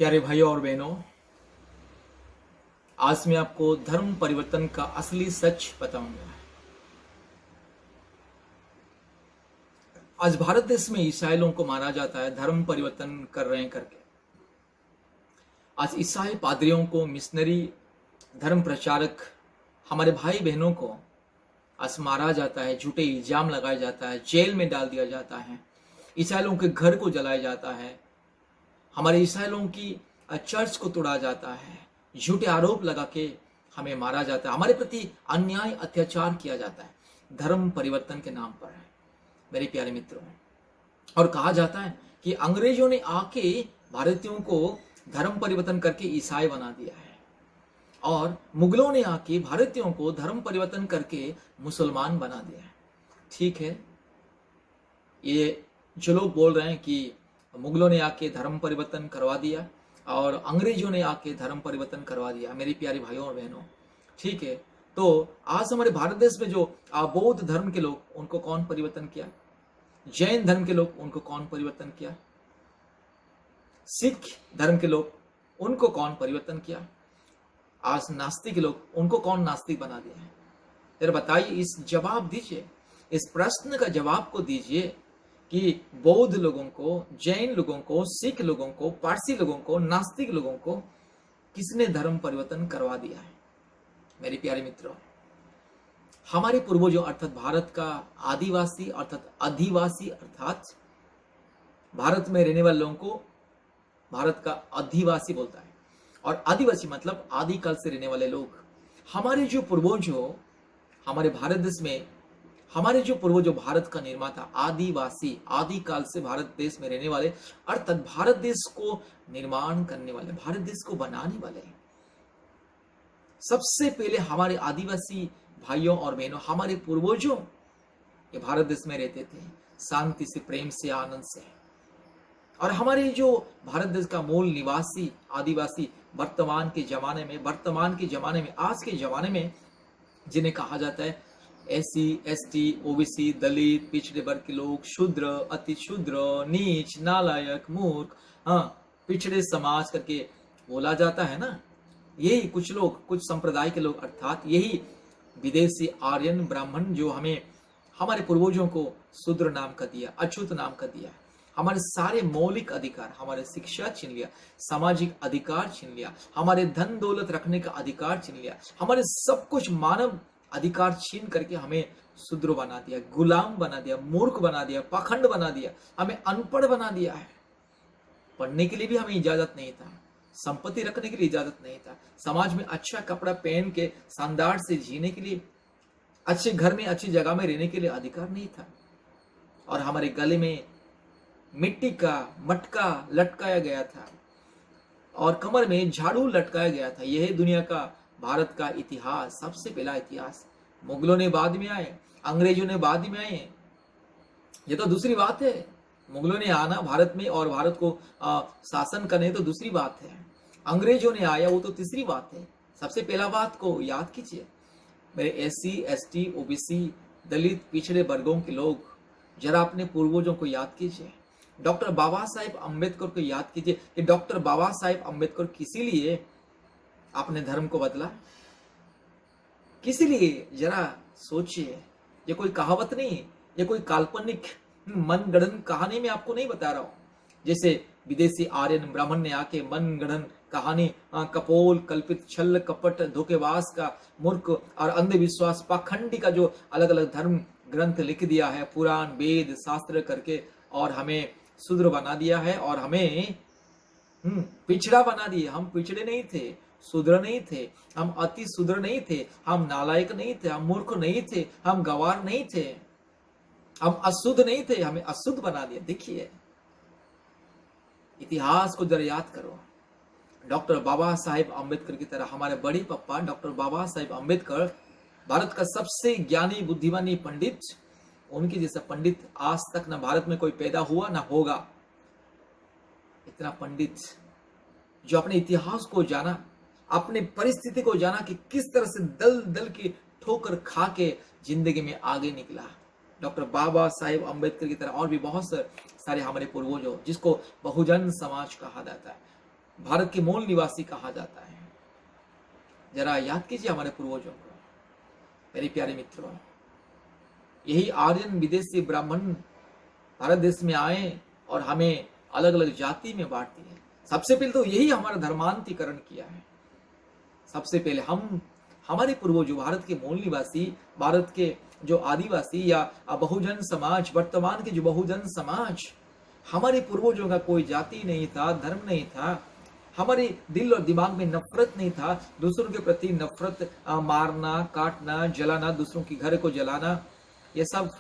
प्यारे भाइयों और बहनों, आज मैं आपको धर्म परिवर्तन का असली सच बताऊंगा। आज भारत देश में ईसाई लोगों को मारा जाता है धर्म परिवर्तन कर रहे हैं करके। आज ईसाई पादरियों को, मिशनरी धर्म प्रचारक हमारे भाई बहनों को आज मारा जाता है, झूठे इल्जाम लगाया जाता है, जेल में डाल दिया जाता है, ईसाई लोगों के घर को जलाया जाता है, हमारे ईसाई लोगों की चर्च को तोड़ा जाता है, झूठे आरोप लगा के हमें मारा जाता है, हमारे प्रति अन्याय अत्याचार किया जाता है धर्म परिवर्तन के नाम पर। मेरे प्यारे मित्रों, और कहा जाता है कि अंग्रेजों ने आके भारतीयों को धर्म परिवर्तन करके ईसाई बना दिया है, और मुगलों ने आके भारतीयों को धर्म परिवर्तन करके मुसलमान बना दिया है। ठीक है, ये जो लोग बोल रहे हैं कि मुगलों ने आके धर्म परिवर्तन करवा दिया और अंग्रेजों ने आके धर्म परिवर्तन करवा दिया, मेरी प्यारी भाइयों और बहनों, ठीक है, तो आज हमारे भारत देश में जो बौद्ध धर्म के लोग, उनको कौन परिवर्तन किया? जैन धर्म के लोग, उनको कौन परिवर्तन किया? सिख धर्म के लोग, उनको कौन परिवर्तन किया? आज नास्तिक लोग, उनको कौन नास्तिक बना दिया है? जरा बताइए, इस जवाब दीजिए, इस प्रश्न का जवाब को दीजिए कि बौद्ध लोगों को, जैन लोगों को, सिख लोगों को, पारसी लोगों को, नास्तिक लोगों को किसने धर्म परिवर्तन करवा दिया है? मेरे प्यारे मित्रों, हमारे पूर्वजों अर्थात भारत का आदिवासी अर्थात अधिवासी अर्थात भारत में रहने वाले लोगों को भारत का अधिवासी बोलता है, और आदिवासी मतलब आदिकाल से रहने वाले लोग। हमारे जो पूर्वज हो, हमारे भारत देश में हमारे जो पूर्वजों, भारत का निर्माता, आदिवासी, आदिकाल से भारत देश में रहने वाले अर्थात भारत देश को निर्माण करने वाले, भारत देश को बनाने वाले, सबसे पहले हमारे आदिवासी भाइयों और बहनों, हमारे पूर्वजों ये भारत देश में रहते थे शांति से, प्रेम से, आनंद से। और हमारे जो भारत देश का मूल निवासी आदिवासी वर्तमान के जमाने में, आज के जमाने में जिन्हें कहा जाता है SC ST OBC, दलित, पिछड़े वर्ग के लोग, शूद्र, अति शूद्र, नीच, नालायक, मूर्ख, पिछड़े समाज करके बोला जाता है ना, यही कुछ लोग, कुछ संप्रदाय के लोग, अर्थात यही विदेशी आर्यन ब्राह्मण जो हमें, हमारे पूर्वजों को शूद्र नाम का दिया, अछूत नाम का दिया, हमारे सारे मौलिक अधिकार, हमारे शिक्षा छीन लिया, सामाजिक अधिकार छीन लिया, हमारे धन दौलत रखने का अधिकार छीन लिया, हमारे सब कुछ मानव अधिकार छीन करके हमें शूद्र बना दिया, गुलाम बना दिया, मूर्ख बना दिया, पाखंड बना दिया, हमें अनपढ़ बना दिया है। पढ़ने के लिए भी हमें इजाजत नहीं था, संपत्ति रखने के लिए इजाजत नहीं था, समाज में अच्छा कपड़ा पहन के शानदार से जीने के लिए, अच्छे घर में, अच्छी जगह में रहने के लिए अधिकार नहीं था, और हमारे गले में मिट्टी का मटका लटकाया गया था और कमर में झाड़ू लटकाया गया था। यह दुनिया का, भारत का इतिहास, सबसे पहला इतिहास। मुगलों ने बाद में आए, अंग्रेजों ने बाद में आए, ये तो दूसरी बात है। मुगलों ने आना भारत में और भारत को शासन करने तो दूसरी बात है, अंग्रेजों ने आया वो तो तीसरी बात है। सबसे पहला बात को याद कीजिए मेरे SC ST OBC, दलित, पिछड़े वर्गों के लोग, जरा अपने पूर्वजों को याद कीजिए, डॉक्टर बाबा साहेब अम्बेडकर को याद कीजिए कि डॉक्टर बाबा साहेब अम्बेडकर किसी लिए अपने धर्म को बदला, किसी लिए? जरा सोचिए, ये कोई कहावत नहीं, ये कोई काल्पनिक मनगढ़ंत कहानी में आपको नहीं बता रहा हूं, जैसे विदेशी आर्यन ब्राह्मण ने आके मनगढ़ंत कहानी, कपोल कल्पित, छल कपट, धोखेबाज का, मूर्ख और अंधविश्वास, पाखंडी का जो अलग अलग धर्म ग्रंथ लिख दिया है, पुराण वेद शास्त्र करके, और हमें शूद्र बना दिया है, और हमें पिछड़ा बना दिया। हम पिछड़े नहीं थे, शूद्र नहीं थे, हम अति शूद्र नहीं थे, हम नालायक नहीं थे, हम मूर्ख नहीं थे, हम गवार नहीं थे, हम अशुद्ध नहीं थे, हमें अशुद्ध बना दिया। देखिए, इतिहास को जरा याद करो। डॉक्टर बाबा साहेब अम्बेडकर की तरह हमारे बड़े पप्पा डॉक्टर बाबा साहेब अम्बेडकर, भारत का सबसे ज्ञानी बुद्धिमानी पंडित, उनके जैसा पंडित आज तक ना भारत में कोई पैदा हुआ ना होगा। इतना पंडित जो अपने इतिहास को जाना, अपने परिस्थिति को जाना कि किस तरह से दल दल की ठोकर खा के जिंदगी में आगे निकला। डॉक्टर बाबा साहेब अम्बेडकर की तरह और भी बहुत सारे हमारे पूर्वज हो, जिसको बहुजन समाज कहा जाता है। भारत के मूल निवासी कहा जाता है। जरा याद कीजिए हमारे पूर्वजों को। मेरे प्यारे मित्रों, यही आर्यन विदेशी ब्राह्मण भारत देश में आए और हमें अलग अलग जाति में बांट दिए। सबसे पहले तो यही हमारा धर्मांतरीकरण किया है। सबसे पहले हमारे पूर्वजों, भारत के मूल निवासी, भारत के जो आदिवासी या बहुजन समाज, वर्तमान के जो बहुजन समाज, हमारे पूर्वजों का कोई जाति नहीं था, धर्म नहीं था, हमारे दिल और दिमाग में नफरत नहीं था, दूसरों के प्रति नफरत, मारना, काटना, जलाना, दूसरों के घर को जलाना, ये सब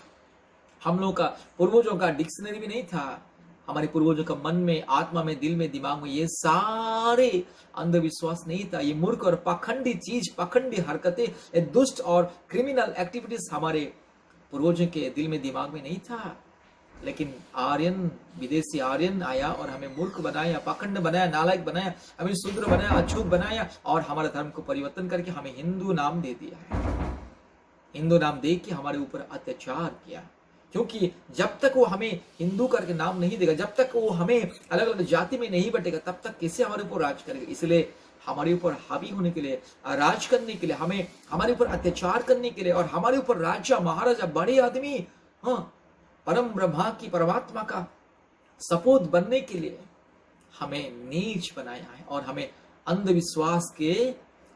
हम लोग का पूर्वजों का डिक्शनरी में नहीं था। हमारे पूर्वजों का मन में, आत्मा में, दिल में, दिमाग में ये सारे अंधविश्वास नहीं था। ये मूर्ख और पाखंडी चीज, पाखंडी हरकतें, ये दुष्ट और क्रिमिनल एक्टिविटीज हमारे पूर्वजों के दिल में, दिमाग में नहीं था। लेकिन आर्यन, विदेशी आर्यन आया और हमें मूर्ख बनाया, पाखंड बनाया, नालायक बनाया, हमें शूद्र बनाया, अछूत बनाया और हमारे धर्म को परिवर्तन करके हमें हिंदू नाम दे दिया है। हिंदू नाम दे के हमारे ऊपर अत्याचार किया। क्योंकि जब तक वो हमें हिंदू करके नाम नहीं देगा, जब तक वो हमें अलग अलग जाति में नहीं बटेगा, तब तक कैसे हमारे ऊपर राज करेगा। इसलिए हमारे ऊपर हावी होने के लिए, राज करने के लिए, हमें हमारे ऊपर अत्याचार करने के लिए और हमारे ऊपर राजा, महाराजा, बड़े आदमी, हाँ, परम ब्रह्मा की, परमात्मा का सपूत बनने के लिए हमें नीच बनाया है और हमें अंधविश्वास के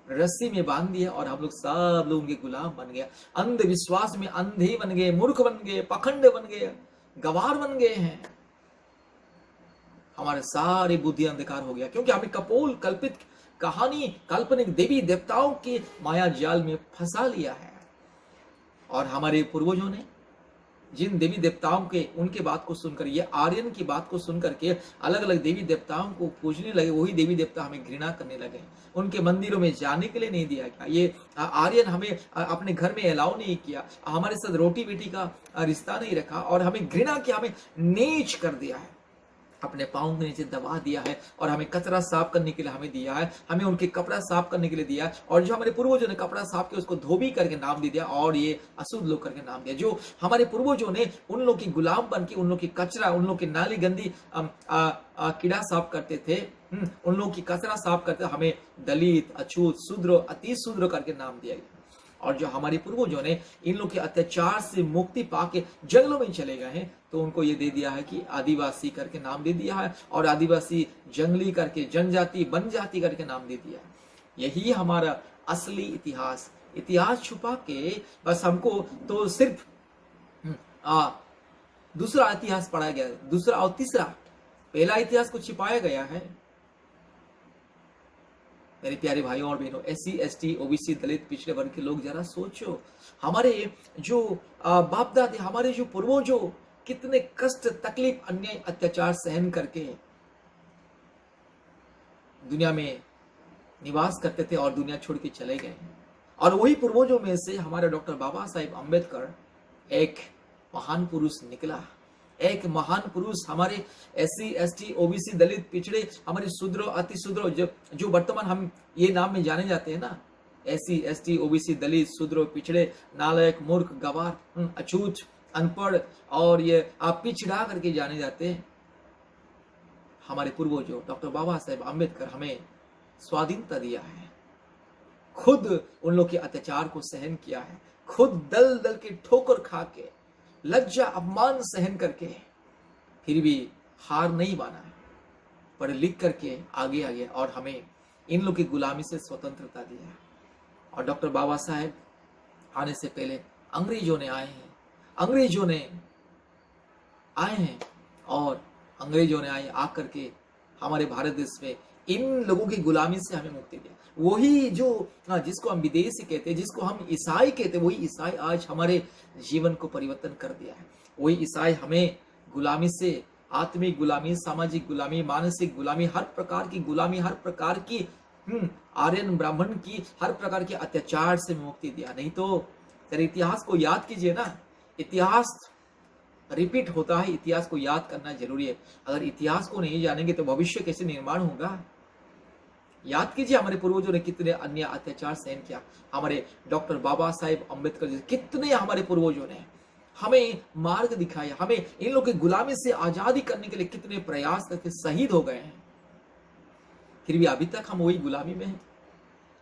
रस्सी में बांध दिया और हम लोग सब लोग उनके गुलाम बन गए। अंधविश्वास में अंधे बन गए, मूर्ख बन गए, पखंड बन गए, गवार बन गए हैं। हमारे सारे बुद्धि अंधकार हो गया क्योंकि हमें कपोल कल्पित कहानी, काल्पनिक देवी देवताओं के माया जाल में फंसा लिया है। और हमारे पूर्वजों ने जिन देवी देवताओं के, उनके बात को सुनकर, ये आर्यन की बात को सुनकर के अलग अलग देवी देवताओं को पूजने लगे। वही देवी देवता हमें घृणा करने लगे, उनके मंदिरों में जाने के लिए नहीं दिया गया। ये आर्यन हमें अपने घर में अलाउ नहीं किया, हमारे साथ रोटी बेटी का रिश्ता नहीं रखा और हमें घृणा किया, हमें नीच कर दिया है, अपने पाँव के नीचे दबा दिया है और हमें कचरा साफ करने के लिए हमें दिया है, हमें उनके कपड़ा साफ करने के लिए दिया है। और जो हमारे पूर्वजों ने कपड़ा साफ किया उसको धोबी करके नाम दे दिया और ये अशुद्ध लोग करके नाम दिया। जो हमारे पूर्वजों ने उन लोग की गुलाम बन के, उन लोग की कचरा, उन लोग की नाली गंदी कीड़ा साफ करते थे, उन लोग की कचरा साफ करते, हमें दलित, अछूत, शूद्र, अति शूद्र करके नाम दिया गया। और जो हमारे पूर्वजों ने इन लोग के अत्याचार से मुक्ति पाके जंगलों में चले गए हैं, तो उनको ये दे दिया है कि आदिवासी करके नाम दे दिया है और आदिवासी जंगली करके, जनजाति, बनजाति करके नाम दे दिया है। यही हमारा असली इतिहास। इतिहास छुपा के बस हमको तो सिर्फ दूसरा इतिहास पढ़ाया गया, दूसरा और तीसरा, पहला इतिहास को छिपाया गया है। मेरे प्यारे भाइयों और बहनों, SC, ST, OBC, दलित, पिछड़े वर्ग के लोग, जरा सोचो, हमारे जो बाप दादे, हमारे जो पूर्वजों कितने कष्ट, तकलीफ, अन्याय, अत्याचार सहन करके दुनिया में निवास करते थे और दुनिया छोड़ के चले गए। और वही पूर्वजों में से हमारे डॉक्टर बाबा साहेब अम्बेडकर एक महान पुरुष निकला। एक महान पुरुष हमारे SC, ST, OBC, दलित, पिछड़े, हमारे शूद्र, अति शूद्र, जो वर्तमान हम ये नाम में जाने जाते हैं ना, SC, ST, OBC, दलित, शूद्र, पिछड़े, नालायक, मूर्ख, गवार, अछूत, अनपढ़ और ये आप पिछड़ा करके जाने जाते हैं। हमारे पूर्वजों डॉक्टर बाबा साहेब अम्बेडकर हमें स्वाधीनता दिया है, खुद उन लोग के अत्याचार को सहन किया है, खुद दल दल के ठोकर खा के, लज्जा अपमान सहन करके, फिर भी हार नहीं माना, पढ़ लिख करके आगे आ गया और हमें इन लोग की गुलामी से स्वतंत्रता दिया। और डॉक्टर बाबा साहेब आने से पहले अंग्रेजों ने आए हैं, अंग्रेजों ने आए हैं और अंग्रेजों ने आए आकर के हमारे भारत देश में इन लोगों की गुलामी से हमें मुक्ति दिया। वही जो जिसको हम विदेशी कहते हैं, जिसको हम ईसाई कहते हैं, वही ईसाई आज हमारे जीवन को परिवर्तन कर दिया है। वही ईसाई हमें गुलामी से, आत्मिक गुलामी, सामाजिक गुलामी, मानसिक गुलामी, हर प्रकार की गुलामी, हर प्रकार की आर्यन ब्राह्मण की हर प्रकार के अत्याचार से मुक्ति दिया। नहीं तो तेरे इतिहास को याद कीजिए ना, इतिहास रिपीट होता है, इतिहास को याद करना जरूरी है। अगर इतिहास को नहीं जानेंगे तो भविष्य कैसे निर्माण होगा। याद कीजिए हमारे पूर्वजों ने कितने अन्य अत्याचार सहन किया। हमारे डॉक्टर बाबा साहेब अम्बेडकर जी, कितने हमारे पूर्वजों ने हमें मार्ग दिखाया, हमें इन लोगों की गुलामी से आजादी करने के लिए कितने प्रयास करके शहीद हो गए हैं। फिर भी अभी तक हम वही गुलामी में हैं।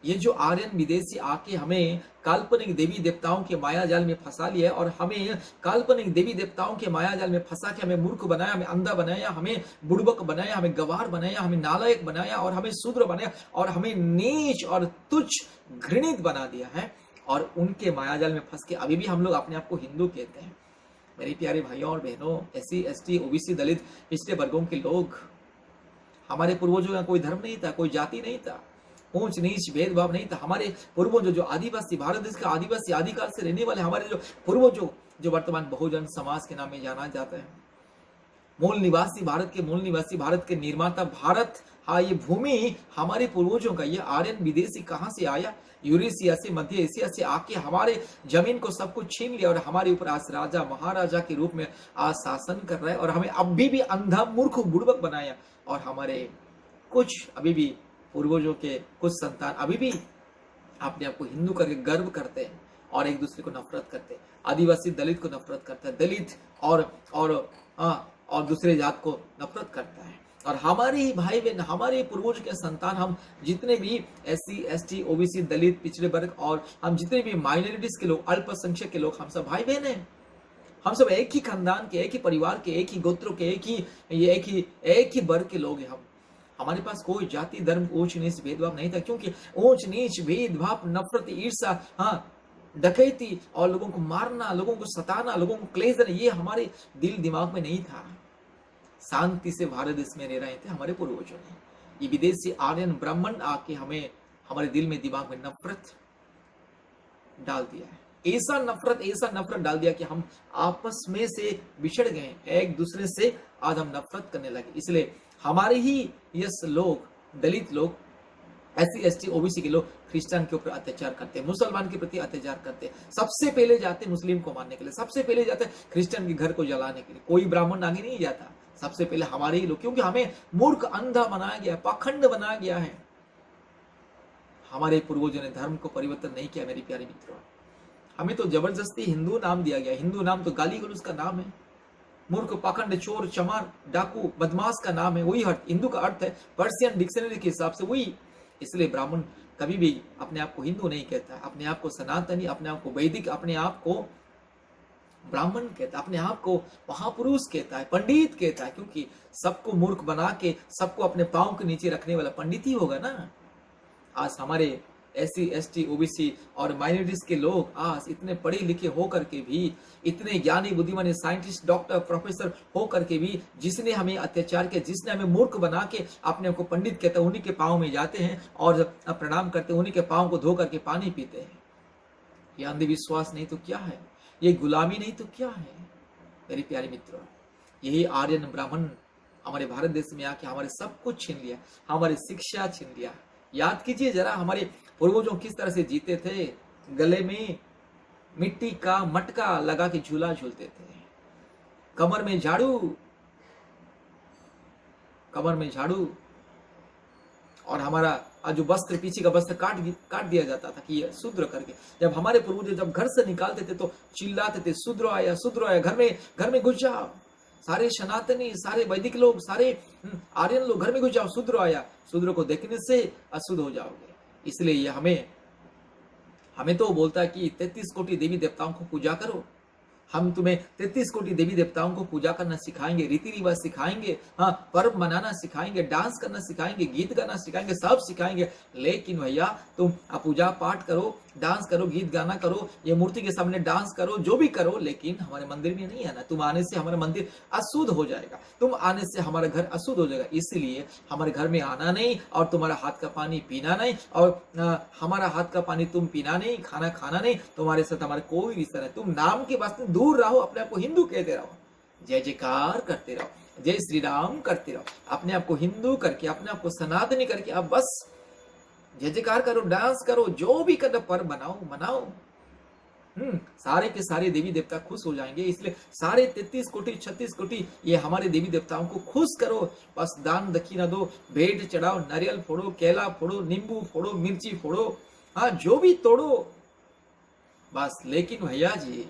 ये जो आर्यन विदेशी आके हमें काल्पनिक देवी देवताओं के माया जाल में फंसा लिया है और हमें काल्पनिक देवी देवताओं के माया जाल में फंसा के हमें मूर्ख बनाया, हमें अंधा बनाया, हमें बुड़बक बनाया, हमें गवार बनाया, हमें नालायक बनाया और हमें शूद्र बनाया और हमें नीच और तुच्छ घृणित बना दिया है। और उनके माया जाल में फंस के अभी भी हम लोग अपने आप को हिंदू कहते हैं। मेरे प्यारे भाइयों और बहनों, SC ST OBC दलित पिछड़े वर्गों के लोग, हमारे पूर्वजों का कोई धर्म नहीं था, कोई जाति नहीं था, ऊंच नीच भेदभाव नहीं था। हमारे पूर्वजों जो आदिवासी, भारत देश का आदिवासी आदिकाल से रहने वाले हमारे जो पूर्वजों, जो वर्तमान बहुजन समाज के नाम में जाना जाता है, मूल निवासी, भारत के मूल निवासी, भारत के निर्माता, भारत, हाँ ये भूमि हमारे पूर्वजों का। ये आर्यन विदेशी कहाँ से आया? यूरेशिया से, मध्य एशिया से आके हमारे जमीन को सब कुछ छीन लिया और हमारे ऊपर आज राजा महाराजा के रूप में आज शासन कर रहा है और हमें अभी भी अंधा मूर्ख बुड़बक बनाया। और हमारे कुछ अभी भी पूर्वजों के कुछ संतान अभी भी अपने आप को हिंदू करके गर्व करते हैं और एक दूसरे को नफरत करते हैं। आदिवासी दलित को नफरत करता है, दलित और दूसरे जात को नफरत करता है। और हमारे ही भाई बहन, हमारे पूर्वज के संतान, हम जितने भी SC ST OBC दलित पिछड़े वर्ग और हम जितने भी माइनॉरिटीज के लोग, अल्पसंख्यक के लोग, हम सब भाई बहन हैं। हम सब एक ही खानदान के, एक ही परिवार के, एक ही गोत्रों के, एक ही वर्ग के लोग हैं। हम हमारे पास कोई जाति धर्म ऊंच नीच भेदभाव नहीं था, क्योंकि ऊंच नीच भेदभाव, नफरत, ईर्ष्या, डकैती और लोगों को मारना, लोगों को सताना, लोगों को क्लेश देना, ये हमारे दिल दिमाग में नहीं था। शांति से भारत देश में रह रहे थे हमारे पूर्वजों ने। ये विदेशी आर्यन ब्राह्मण आके हमें हमारे दिल में दिमाग में नफरत डाल दिया है। ऐसा नफरत डाल दिया कि हम आपस में से बिछड़ गए, एक दूसरे से आज हम नफरत करने लगे। इसलिए हमारे ही यस लोग, दलित लोग, SC ST OBC के लोग क्रिश्चियन के ऊपर अत्याचार करते हैं, मुसलमान के प्रति अत्याचार करते हैं। सबसे पहले जाते मुस्लिम को मारने के लिए, सबसे पहले जाते क्रिश्चियन के घर को जलाने के लिए। कोई ब्राह्मण आगे नहीं जाता, सबसे पहले हमारे ही लोग, क्योंकि हमें मूर्ख अंधा बनाया गया, पाखंड बनाया गया है। हमारे पूर्वजों ने धर्म को परिवर्तन नहीं किया। मेरे प्यारे मित्रों, हमें तो जबरदस्ती हिंदू नाम दिया गया। हिंदू नाम तो गाली गलौज का नाम है, मूर्ख, पाखंड, चोर, चमार, डाकू, बदमाश का नाम है। वही हिंदू का अर्थ है पर्शियन डिक्शनरी के हिसाब से वही। इसलिए ब्राह्मण कभी भी अपने आप को हिंदू नहीं कहता, अपने आप को सनातनी, अपने आप को वैदिक, अपने आप को ब्राह्मण कहता है, अपने आप को महापुरुष कहता है, पंडित कहता है, क्योंकि सबको मूर्ख बना के सबको अपने पांव के नीचे रखने वाला पंडित ही होगा ना। आज हमारे SC ST OBC और माइनॉरिटीज के लोग आज इतने पढ़े लिखे होकर के भी, इतने ज्ञानी बुद्धिमान साइंटिस्ट, डॉक्टर, प्रोफेसर होकर के भी, जिसने हमें अत्याचार किया, जिसने हमें मूर्ख बना के अपने को पंडित कहते हैं, उन्हीं के पांव में जाते हैं और प्रणाम करते हैं, उन्हीं के पांव को धो करके पानी पीते हैं। ये अंधविश्वास नहीं तो क्या है? ये गुलामी नहीं तो क्या है? मेरे प्यारे मित्रों, यही आर्यन ब्राह्मण हमारे भारत देश में आके हमारे सब कुछ छीन लिया, हमारी शिक्षा छीन लिया। याद कीजिए जरा, हमारे पूर्वजों किस तरह से जीते थे। गले में मिट्टी का मटका लगा के झूला झूलते थे, कमर में झाड़ू, और हमारा जो वस्त्र, पीछे का वस्त्र काट दिया जाता था कि ये शूद्र करके। जब हमारे पूर्वज जब घर से निकालते थे तो चिल्लाते थे, शूद्र आया, घर में घुस जाओ। सारे सनातनी, सारे वैदिक लोग, सारे आर्यन लोग घर में घुस जाओ, शूद्र आया। शूद्र को देखने से अशुद्ध हो जाओगे। इसलिए ये हमें तो बोलता है कि 33 कोटि देवी देवताओं को पूजा करो। हम तुम्हें 33 कोटि देवी देवताओं को पूजा करना सिखाएंगे, रीति रिवाज सिखाएंगे, पर्व मनाना सिखाएंगे, डांस करना सिखाएंगे, गीत गाना सिखाएंगे, सब सिखाएंगे। लेकिन भैया तुम पूजा पाठ करो, डांस करो, गीत गाना करो, ये मूर्ति के सामने डांस करो, जो भी करो, लेकिन हमारे मंदिर में नहीं आना। तुम आने से हमारा मंदिर अशुद्ध हो जाएगा, तुम आने से हमारा घर अशुद्ध हो जाएगा। इसलिए हमारे घर में आना नहीं और तुम्हारा हाथ का पानी पीना नहीं, और हमारा हाथ का पानी तुम पीना नहीं, खाना खाना नहीं, तुम्हारे साथ हमारा कोई रिश्ता नहीं। तुम नाम के वास्ते दूर रहो, अपने आप को हिंदू कहते रहो, जय जयकार करते रहो, जय श्री राम करते रहो, अपने आप को हिंदू करके, अपने आप को सनातनी करके आप बस जय जयकार करो, डांस करो, जो भी कदम पर्व मनाओ। सारे के सारे देवी देवता खुश हो जाएंगे। इसलिए सारे 33 कोटि 36 कोटि ये हमारे देवी देवताओं को खुश करो। बस दान दक्षिणा दो, भेंट चढ़ाओ, नारियल फोड़ो, केला फोड़ो, नींबू फोड़ो, मिर्ची फोड़ो, जो भी तोड़ो बस। लेकिन भैया जी,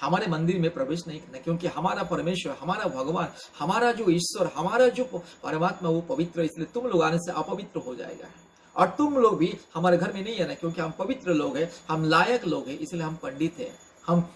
हमारे मंदिर में प्रवेश नहीं करना, क्योंकि हमारा परमेश्वर, हमारा भगवान, हमारा जो ईश्वर, हमारा जो परमात्मा वो पवित्र है, इसलिए तुम लोग आने से अपवित्र हो जाएगा। और तुम लोग भी हमारे घर में नहीं आना, क्योंकि हम पवित्र लोग हैं, हम लायक लोग हैं, इसलिए हम पंडित हैं, हम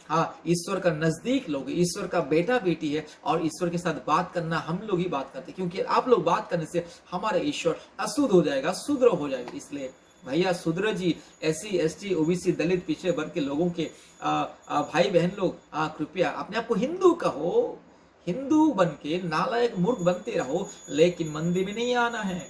ईश्वर का नजदीक लोग हैं, ईश्वर का बेटा बेटी है, और ईश्वर के साथ बात करना हम लोग ही बात करते हैं, क्योंकि आप लोग बात करने से हमारा ईश्वर अशुद्ध हो जाएगा, शूद्र हो जाएगा। इसलिए भैया शूद्र जी, SC ST OBC दलित पिछड़े वर्ग के लोगों के भाई बहन लोग, कृपया अपने आप को हिंदू कहो, हिंदू बन के नालायक मूर्ख बनते रहो, लेकिन मंदिर में नहीं आना है।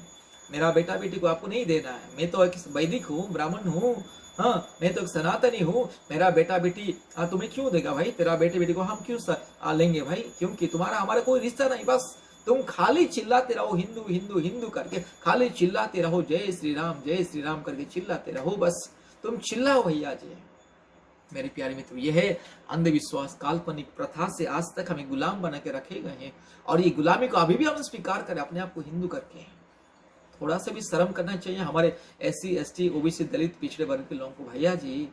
मेरा बेटा बेटी को आपको नहीं देना है। मैं तो एक वैदिक हूँ, ब्राह्मण हूँ, हाँ, मैं तो एक सनातनी हूँ। मेरा बेटा बेटी तुम्हें क्यों देगा भाई? तेरा बेटे बेटी को हम क्यों लेंगे भाई? क्योंकि तुम्हारा हमारा कोई रिश्ता नहीं। बस तुम खाली चिल्लाते रहो हिंदू हिंदू हिंदू करके, खाली चिल्लाते रहो जय श्री राम करके चिल्लाते रहो, बस तुम चिल्लाओ भैया जी। मेरे प्यारे मित्रों, यह है अंधविश्वास, काल्पनिक प्रथा से आज तक हमें गुलाम बना के रखे गए हैं, और ये गुलामी को अभी भी हम स्वीकार करें अपने आप को हिंदू करके। थोड़ा सा भी शर्म करना चाहिए हमारे SC ST OBC दलित पिछड़े वर्ग के लोगों को। भैया जी,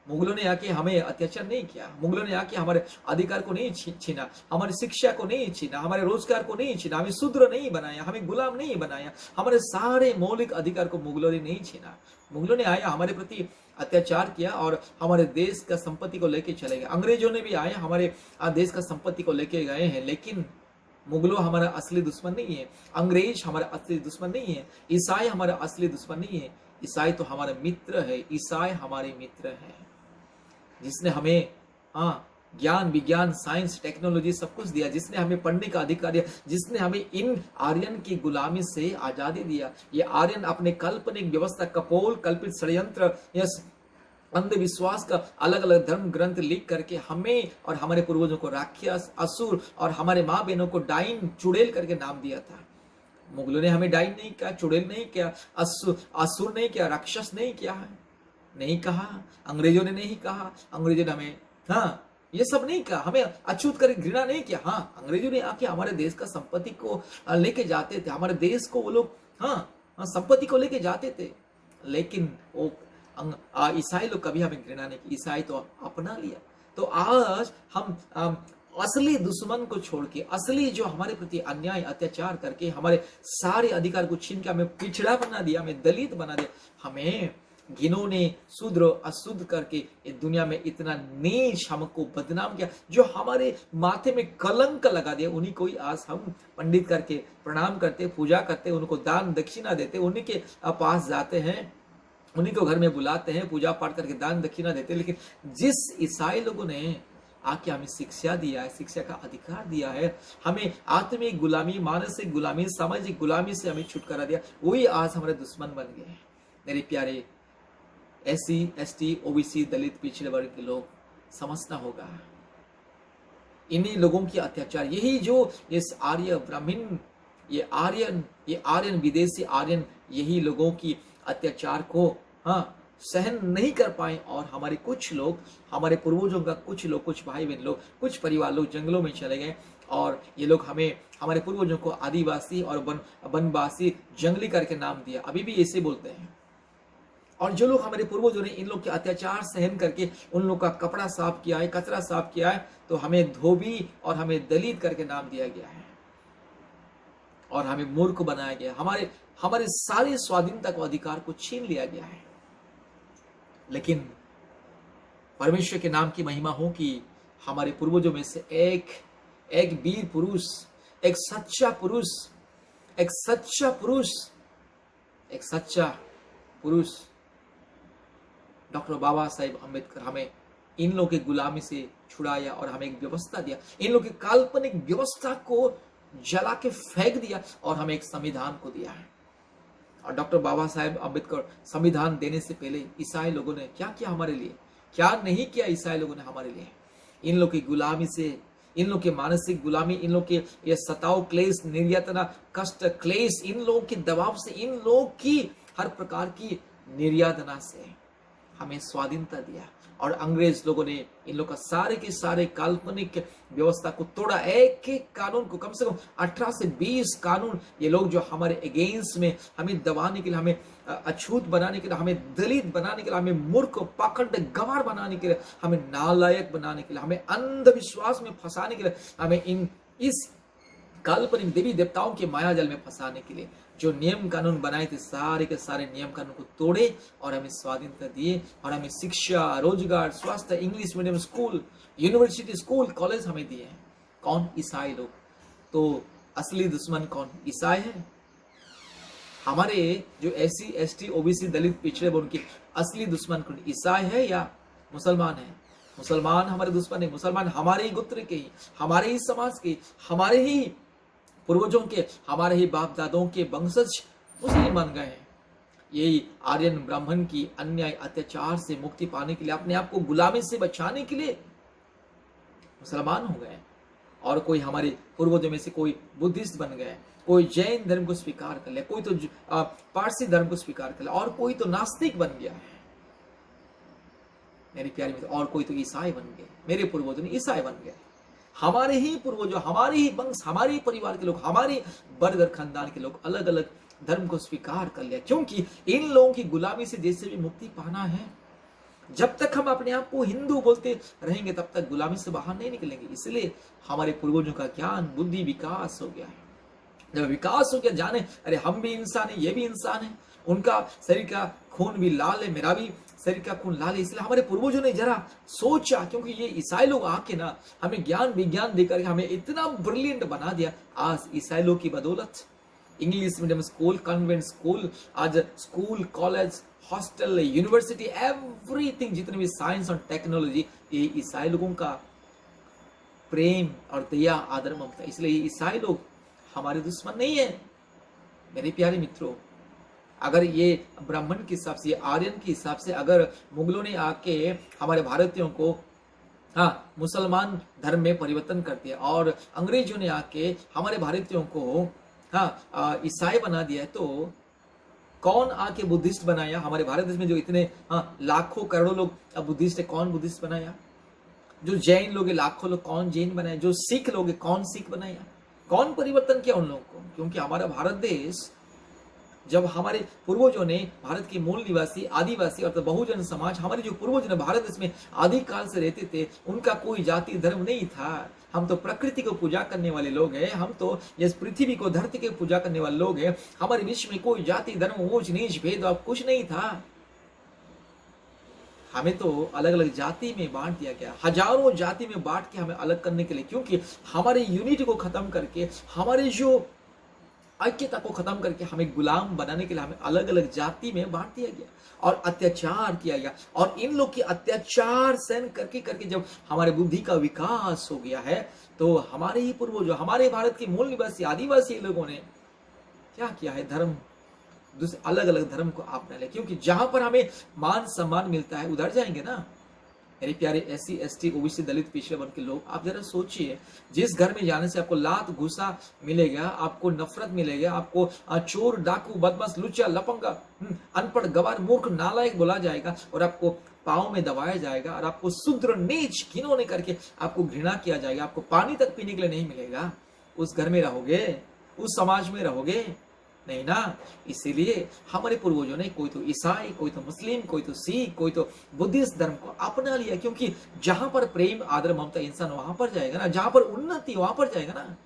मुगलों ने आके हमें अत्याचार नहीं किया, मुगलों ने आके हमारे अधिकार को नहीं छीना, हमारी शिक्षा को नहीं छीना, हमारे रोजगार को नहीं छीना, हमें शूद्र नहीं बनाया, हमें गुलाम नहीं बनाया, हमारे सारे मौलिक अधिकार को मुगलों ने नहीं छीना। मुगलों ने आया, हमारे प्रति अत्याचार किया और हमारे देश का संपत्ति को लेके चले गए। अंग्रेजों ने भी आए, हमारे देश का संपत्ति को लेके गए हैं, लेकिन मुगलों हमारा असली दुश्मन नहीं है, अंग्रेज हमारा असली दुश्मन नहीं है, ईसाई हमारा असली दुश्मन नहीं है। ईसाई तो हमारे मित्र है, ईसाई हमारे मित्र है, जिसने हमें ज्ञान, विज्ञान, साइंस, टेक्नोलॉजी सब कुछ दिया, जिसने हमें पढ़ने का अधिकार दिया, जिसने हमें इन आर्यन की गुलामी से आजादी दिया। ये आर्यन अपने काल्पनिक व्यवस्था, कपोल कल्पित षड्यंत्र, अंधविश्वास का अलग अलग धर्म ग्रंथ लिख करके हमें और हमारे पूर्वजों को राक्षस, असुर और हमारे माँ बहनों को डाइन, चुड़ैल करके नाम दिया था। मुगलों ने हमें डाइन नहीं किया, चुड़ैल नहीं किया, असुर नहीं किया, राक्षस नहीं किया है, नहीं कहा। अंग्रेजों ने नहीं कहा, अंग्रेजों ने हमें ये सब नहीं कहा, हमें अछूत कर घृणा नहीं किया। अंग्रेजों ने आके हमारे देश का संपत्ति को लेके जाते थे, हमारे देश को वो लोग संपत्ति को लेके जाते थे, लेकिन वो ईसाई लोग कभी हमें घृणा नहीं की, ईसाई तो अपना लिया। तो आज हम असली दुश्मन को छोड़ के, असली जो हमारे प्रति अन्याय अत्याचार करके हमारे सारे अधिकार को छीन के हमें पिछड़ा बना दिया, हमें दलित बना दिया, हमें घिनौने, शूद्र, अशुद्ध करके इस दुनिया में इतना नीच हमको बदनाम किया, जो हमारे माथे में कलंक लगा दिया, उन्हीं को ही आज हम पंडित करके प्रणाम करते, पूजा करते, उनको दान दक्षिणा देते, उन्हीं के पास जाते हैं, उन्हीं को घर में बुलाते हैं, पूजा पाठ करके दान दक्षिणा देते। लेकिन जिस ईसाई लोगों ने आके हमें शिक्षा दिया है, शिक्षा का अधिकार दिया है, हमें आत्मिक गुलामी, मानसिक गुलामी, सामाजिक गुलामी से हमें छुटकारा दिया, वही आज हमारे दुश्मन बन गए। मेरे प्यारे SC ST OBC दलित पिछड़े वर्ग के लोग, समझना होगा इन्हीं लोगों की अत्याचार, यही जो इस आर्य ब्राह्मण, ये आर्यन विदेशी आर्यन, यही लोगों की अत्याचार को सहन नहीं कर पाए, और हमारे कुछ लोग, हमारे पूर्वजों का कुछ लोग, कुछ भाई बहन लोग, कुछ परिवार लोग जंगलों में चले गए, और ये लोग हमें, हमारे पूर्वजों को आदिवासी और वनवासी, जंगली करके नाम दिया, अभी भी ऐसे बोलते हैं। और जो लोग, हमारे पूर्वजों ने इन लोग के अत्याचार सहन करके उन लोग का कपड़ा साफ किया है, कचरा साफ किया है, तो हमें धोबी और हमें दलित करके नाम दिया गया है, और हमें मूर्ख बनाया गया, हमारे सारे स्वाधीनता को, अधिकार को छीन लिया गया है। लेकिन परमेश्वर के नाम की महिमा हो कि हमारे पूर्वजों में से एक वीर पुरुष, एक सच्चा पुरुष डॉक्टर बाबा साहेब अम्बेडकर हमें इन लोगों की गुलामी से छुड़ाया, और हमें एक व्यवस्था दिया, इन लोगों की काल्पनिक व्यवस्था को जला के फेंक दिया, और हमें एक संविधान को दिया है। और डॉक्टर बाबा साहेब अम्बेडकर संविधान देने से पहले ईसाई लोगों ने क्या किया हमारे लिए, क्या नहीं किया ईसाई लोगों ने हमारे लिए। इन लोग की गुलामी से, इन लोग के मानसिक गुलामी, इन लोग के ये सताव, क्लेश, निर्यातना, कष्ट, क्लेश, इन लोगों के दबाव से, इन लोग की हर प्रकार की निर्यातना से हमें स्वाधीनता दिया, और अंग्रेज लोगों ने इन लोग का सारे के सारे काल्पनिक व्यवस्था को तोड़ा। एक एक कानून को, कम से कम 18 से 20 कानून ये लोग जो हमारे अगेंस्ट में हमें दबाने के लिए, हमें अछूत बनाने के लिए, हमें दलित बनाने के लिए, हमें मूर्ख पाखंड गंवार बनाने के लिए, हमें नालायक बनाने के लिए, हमें अंधविश्वास में फंसाने के लिए, हमें इस काल्पनिक देवी देवताओं के माया जाल में फंसाने के लिए जो नियम कानून बनाए थे, सारे के सारे नियम कानून को तोड़े और हमें स्वाधीनता दिए, और हमें शिक्षा, रोजगार, स्वास्थ्य, English medium school, university, school, college हमें दिए हैं। कौन? ईसाई लोग। तो असली दुश्मन कौन? ईसाई है। हमारे जो SC ST OBC दलित पिछड़े वर्ग के असली दुश्मन कौन? ईसाई है या मुसलमान है? मुसलमान हमारे दुश्मन है। मुसलमान हमारे ही गोत्र के, हमारे ही समाज के, हमारे ही पूर्वजों के, हमारे ही बाप दादों के वंशज मुस्लिम बन गए हैं। यही आर्यन ब्राह्मण की अन्याय अत्याचार से मुक्ति पाने के लिए, अपने आप को गुलामी से बचाने के लिए मुसलमान हो गए, और कोई हमारे पूर्वजों में से कोई बुद्धिस्ट बन गए, कोई जैन धर्म को स्वीकार कर लिया, कोई तो पारसी धर्म को स्वीकार कर लिया, और कोई तो नास्तिक बन गया है मेरे प्यारे मित्र, और कोई तो ईसाई बन गए। मेरे पूर्वजों ने ईसाई बन गए। हमारे ही पूर्वजों, हमारे ही वंश, हमारे ही परिवार के लोग, हमारे बर्गर खानदान के लोग अलग अलग धर्म को स्वीकार कर लिया, क्योंकि इन लोगों की गुलामी से जैसे भी मुक्ति पाना है। जब तक हम अपने आप को हिंदू बोलते रहेंगे तब तक गुलामी से बाहर नहीं निकलेंगे। इसलिए हमारे पूर्वजों का ज्ञान बुद्धि विकास हो गया है। जब विकास हो गया, जाने अरे हम भी इंसान है, ये भी इंसान है, उनका शरीर का खून भी लाल है, मेरा भी शरीर का खून लाल है। इसलिए हमारे पूर्वजों ने जरा सोचा, क्योंकि ये ईसाई लोग आके ना हमें ज्ञान विज्ञान देकर हमें इतना ब्रिलियंट बना दिया। आज ईसाई लोग की बदौलत English medium school, convent school, आज school, college, hostel, university, everything, जितने भी साइंस और टेक्नोलॉजी, ये ईसाई लोगों का प्रेम और दया, आदर, ममता। इसलिए ईसाई लोग हमारे दुश्मन नहीं है मेरे प्यारे मित्रों। अगर ये ब्राह्मण के हिसाब से, आर्यन के हिसाब से, अगर मुगलों ने आके हमारे भारतीयों को मुसलमान धर्म में परिवर्तन कर दिया, और अंग्रेजों ने आके हमारे भारतीयों को ईसाई बना दिया, तो कौन आके बुद्धिस्ट बनाया? हमारे भारत देश में जो इतने लाखों करोड़ों लोग बुद्धिस्ट है, कौन बुद्धिस्ट बनाया? जो जैन लोग लाखों लोग, कौन जैन बनाया? जो सिख लोग कौन सिख बनाया? कौन परिवर्तन किया उन लोगों को? क्योंकि हमारा भारत देश, जब हमारे पूर्वजों ने, भारत के मूल निवासी आदिवासी और बहुजन समाज, हमारे जो पूर्वज ने भारत देश में आदि काल से रहते थे, उनका कोई जाति धर्म नहीं था। हम तो प्रकृति को पूजा करने वाले लोग हैं, हम तो इस पृथ्वी को, धरती की पूजा करने वाले लोग हैं। हमारे विश्व में कोई जाति धर्म, ऊंच नीच, भेदभाव कुछ नहीं था। हमें तो अलग अलग जाति में बांट दिया गया, हजारों जाति में बांट के हमें अलग करने के लिए, क्योंकि हमारे यूनिटी को खत्म करके, हमारे जो ऐक्यता को खत्म करके हमें गुलाम बनाने के लिए हमें अलग अलग जाति में बांट दिया गया और अत्याचार किया गया। और इन लोग की अत्याचार सहन करके करके जब हमारे बुद्धि का विकास हो गया है, तो हमारे ही पूर्वजों, हमारे भारत के मूल निवासी आदिवासी लोगों ने क्या किया है? धर्म, दूसरे अलग अलग धर्म को अपना लिया, क्योंकि जहां पर हमें मान सम्मान मिलता है उधर जाएंगे ना। मेरे प्यारे SC ST OBC दलित पिछड़े वर्ग के लोग, आप जरा सोचिए, जिस घर में जाने से आपको लात घुसा मिलेगा, आपको नफरत मिलेगा, आपको चोर, डाकू, बदमाश, लुच्चा, लफंगा, अनपढ़, गवार, मूर्ख, नालायक बोला जाएगा, और आपको पाँव में दबाया जाएगा, और आपको शूद्र, नीच, घिनौने करके आपको घृणा किया जाएगा, आपको पानी तक पीने के लिए नहीं मिलेगा। उस घर में रहोगे? उस समाज में रहोगे? नहीं ना। इसीलिए हमारे पूर्वजों ने कोई तो ईसाई, कोई तो मुस्लिम, कोई तो सिख, कोई तो बुद्धिस्ट धर्म को अपना लिया, क्योंकि जहां पर प्रेम, आदर, ममता इंसान, वहां पर जाएगा ना। जहां पर उन्नति, वहां पर जाएगा ना।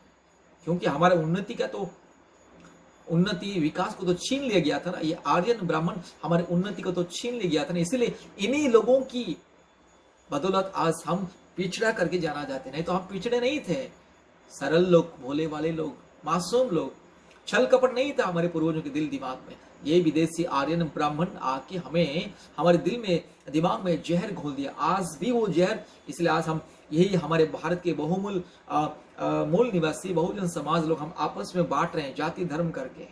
क्योंकि हमारा उन्नति विकास को तो छीन लिया गया था ना। ये आर्यन ब्राह्मण हमारे उन्नति को तो छीन लिया गया था ना। इसीलिए इन्हीं लोगों की बदौलत आज हम पिछड़ा करके जाना जाते, नहीं तो हम पिछड़े नहीं थे। सरल लोग, भोले वाले लोग, मासूम लोग, छल कपट नहीं था हमारे पूर्वजों के दिल दिमाग में। ये विदेशी आर्यन ब्राह्मण आके हमें, हमारे दिल में, दिमाग में जहर घोल दिया। आज भी वो जहर, इसलिए आज हम यही हमारे भारत के बहुमूल मूल निवासी बहुजन समाज लोग हम आपस में बांट रहे हैं, जाति धर्म करके,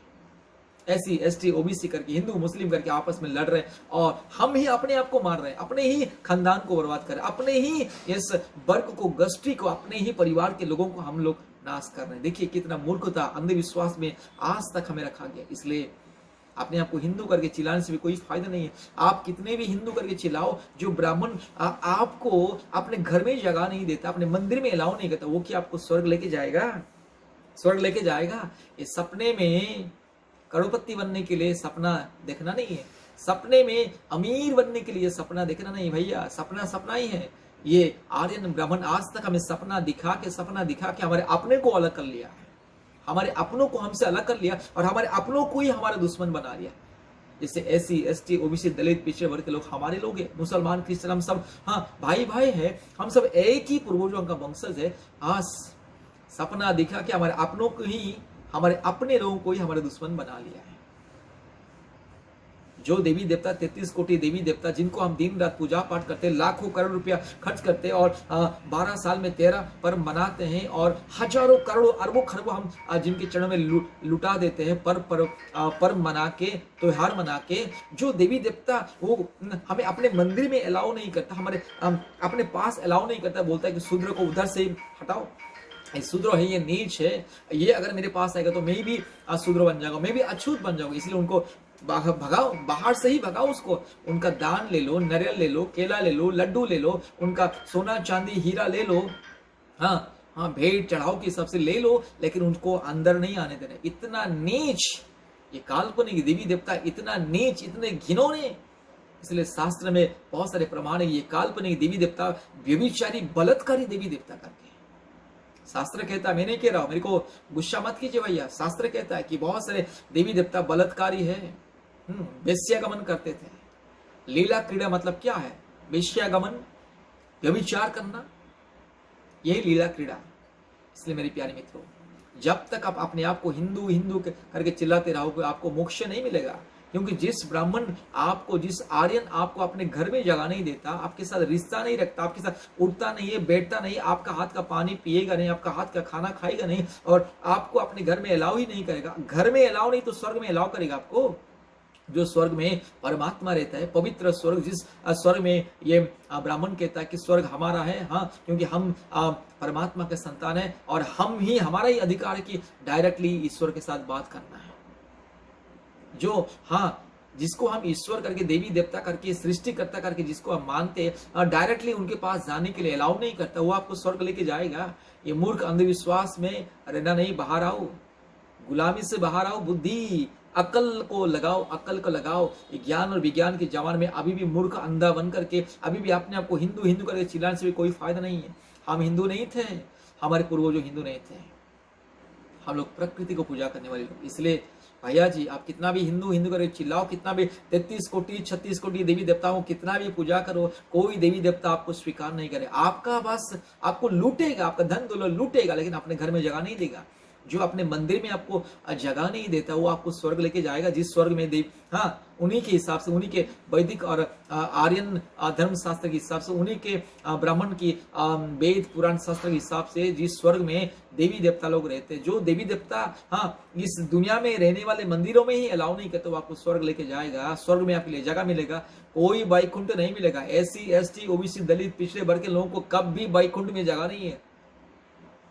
SC ST OBC करके, हिंदू मुस्लिम करके आपस में लड़ रहे हैं, और हम ही अपने आप को मार रहे हैं, अपने ही खानदान को बर्बाद कर रहे हैं, अपने ही इस वर्ग को, गोष्ठी को, अपने ही परिवार के लोगों को हम लोग नाश कर रहे हैं। देखिए कितना मूर्खता, अंधविश्वास में आज तक हमें रखा गया। इसलिए अपने आप को हिंदू करके चिल्लाने से भी कोई फायदा नहीं है। आप कितने भी हिंदू करके चिल्लाओ, जो ब्राह्मण आपको अपने घर में जगह नहीं देता, अपने मंदिर में अलाउ नहीं करता, वो क्या आपको स्वर्ग लेके जाएगा? स्वर्ग लेके जाएगा? ये सपने में करोड़पति बनने के लिए सपना देखना नहीं है, सपने में अमीर बनने के लिए सपना देखना नहीं भैया। सपना सपना ही है। ये आर्यन ब्राह्मण आज तक हमें सपना दिखा के हमारे अपने को अलग कर लिया है, हमारे अपनों को हमसे अलग कर लिया और हमारे अपनों को ही हमारा दुश्मन बना लिया। जैसे एससी, एसटी, ओबीसी, दलित, पिछड़े वर्ग के लोग हमारे लोग हैं, मुसलमान, क्रिश्चियन, हम सब हाँ भाई भाई है, हम सब एक ही पूर्वजों का वंशज है। आज सपना दिखा के हमारे अपनों को ही, हमारे अपने लोगों को ही हमारे दुश्मन बना लिया है। जो देवी देवता 33 कोटि देवी देवता जिनको हम दिन रात पूजा पाठ करते हैं, लाखों करोड़ रुपया खर्च करते हैं और 12 साल में 13 पर्व मनाते हैं और हजारों करोड़ों अरबों खरबों हम जिनके चरणों में लुटा देते हैं पर्व मना के, त्योहार मना के, जो देवी देवता वो हमें अपने मंदिर में अलाउ नहीं करता, हमारे अपने पास अलाउ नहीं करता, बोलता है कि शूद्र को उधर से हटाओ, शूद्र है, ये नीच है, ये अगर मेरे पास आएगा तो मैं भी शूद्र बन जाऊंगा, मैं भी अछूत बन जाऊंगा, इसलिए उनको भगाओ, बाहर से ही भगाओ उसको। उनका दान ले लो, नारियल ले लो, केला ले लो, लड्डू ले लो, उनका सोना चांदी हीरा ले लो, हाँ भेंट चढ़ाओ के हिसाब से ले लो, लेकिन उनको अंदर नहीं आने देना। इतना नीच ये काल्पनिक देवी देवता, इतना नीच, इतने घिनौने, इसलिए शास्त्र में बहुत सारे प्रमाण है ये काल्पनिक देवी देवता व्यभिचारी बलात्कारी देवी देवता करके। शास्त्र कहता है, मैं नहीं कह रहा हूं, मेरे को गुस्सा मत कीजिए भैया, शास्त्र कहता है कि बहुत सारे देवी देवता बलात्कारी है, वेश्यागमन करते थे। लीला क्रीड़ा मतलब क्या है? वेश्यागमन, व्यभिचार करना, यही लीला क्रीड़ा है। इसलिए मेरे प्यारे मित्रों, जब तक आप अपने आप को हिंदू हिंदू करके चिल्लाते रहोगे, आपको मोक्ष नहीं मिलेगा। क्योंकि जिस ब्राह्मण आपको, जिस आर्यन आपको अपने घर में जगह नहीं देता, आपके साथ रिश्ता नहीं रखता, आपके साथ उठता नहीं है, बैठता नहीं, आपका हाथ का पानी पिएगा नहीं, आपका हाथ का खाना खाएगा नहीं, और आपको अपने घर में अलाउ ही नहीं करेगा। घर में अलाउ नहीं तो स्वर्ग में अलाउ करेगा आपको? जो स्वर्ग में परमात्मा रहता है, पवित्र स्वर्ग, जिस स्वर्ग में ये ब्राह्मण कहता है कि स्वर्ग हमारा है, हाँ, क्योंकि हम परमात्मा के संतान है और हमारा ही अधिकार है कि डायरेक्टली ईश्वर के साथ बात करना है। जो जिसको हम ईश्वर करके, देवी देवता करके, सृष्टिकर्ता करके जिसको हम मानते हैं, डायरेक्टली उनके पास जाने के लिए अलाउ नहीं करता, वो आपको स्वर्ग लेके जाएगा। ये मूर्ख अंधविश्वास में रहना नहीं, बाहर आओ, गुलामी से बाहर आओ, बुद्धि अकल को लगाओ। ज्ञान और विज्ञान के जमाने में अभी भी मूर्ख अंधा बन करके, अभी भी अपने आप को हिंदू हिंदू करके चिल्लाने से भी कोई फायदा नहीं है। हम हिंदू नहीं थे, हमारे पूर्वज हिंदू नहीं थे, हम लोग प्रकृति को पूजा करने वाले लोग। इसलिए भैया जी, आप कितना भी हिंदू हिंदू करके चिल्लाओ, कितना भी 33 कोटि 36 कोटि देवी देवताओं कितना भी पूजा करो, कोई देवी देवता आपको स्वीकार नहीं करे। आपका बस आपको लूटेगा, आपका धन दौलत लूटेगा, लेकिन अपने घर में जगह नहीं देगा। जो अपने मंदिर में आपको जगह नहीं देता, वो आपको स्वर्ग लेके जाएगा, जिस स्वर्ग में देव उन्हीं के हिसाब से, उन्हीं के वैदिक और आर्यन धर्म शास्त्र के हिसाब से, उन्हीं के ब्राह्मण की वेद पुराण शास्त्र के हिसाब से जिस स्वर्ग में देवी देवता लोग रहते हैं, जो देवी देवता इस दुनिया में रहने वाले मंदिरों में ही अलाउ नहीं करते, वो आपको स्वर्ग लेके जाएगा। स्वर्ग में आपके लिए जगह मिलेगा, कोई वैकुंठ नहीं मिलेगा। एससी, एसटी, ओबीसी, दलित, पिछड़े वर्ग के लोगों को कभी वैकुंठ में जगह नहीं है,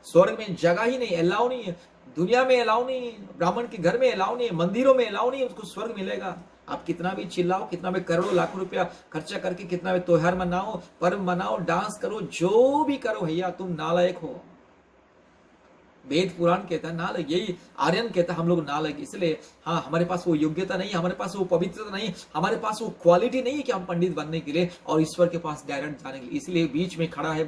स्वर्ग में जगह ही नहीं, अलाउ नहीं है, दुनिया में अलाउ नहीं है, ब्राह्मण के घर में अलाउ नहीं है, मंदिरों में अलाउ नहीं है, उसको स्वर्ग मिलेगा। आप कितना भी चिल्लाओ, कितना भी करोड़ों लाखों रुपया खर्चा करके, कितना भी त्योहार मनाओ, पर्व मनाओ, डांस करो, जो भी करो भैया, तुम नालायक हो। वेद पुराण कहता है नालायक, यही आर्यन कहता है हम लोग नालायक। इसलिए हमारे पास वो योग्यता नहीं, हमारे पास वो पवित्रता नहीं, हमारे पास वो क्वालिटी नहीं है कि हम पंडित बनने के लिए और ईश्वर के पास डायरेक्ट जाने के लिए। इसलिए बीच में खड़ा है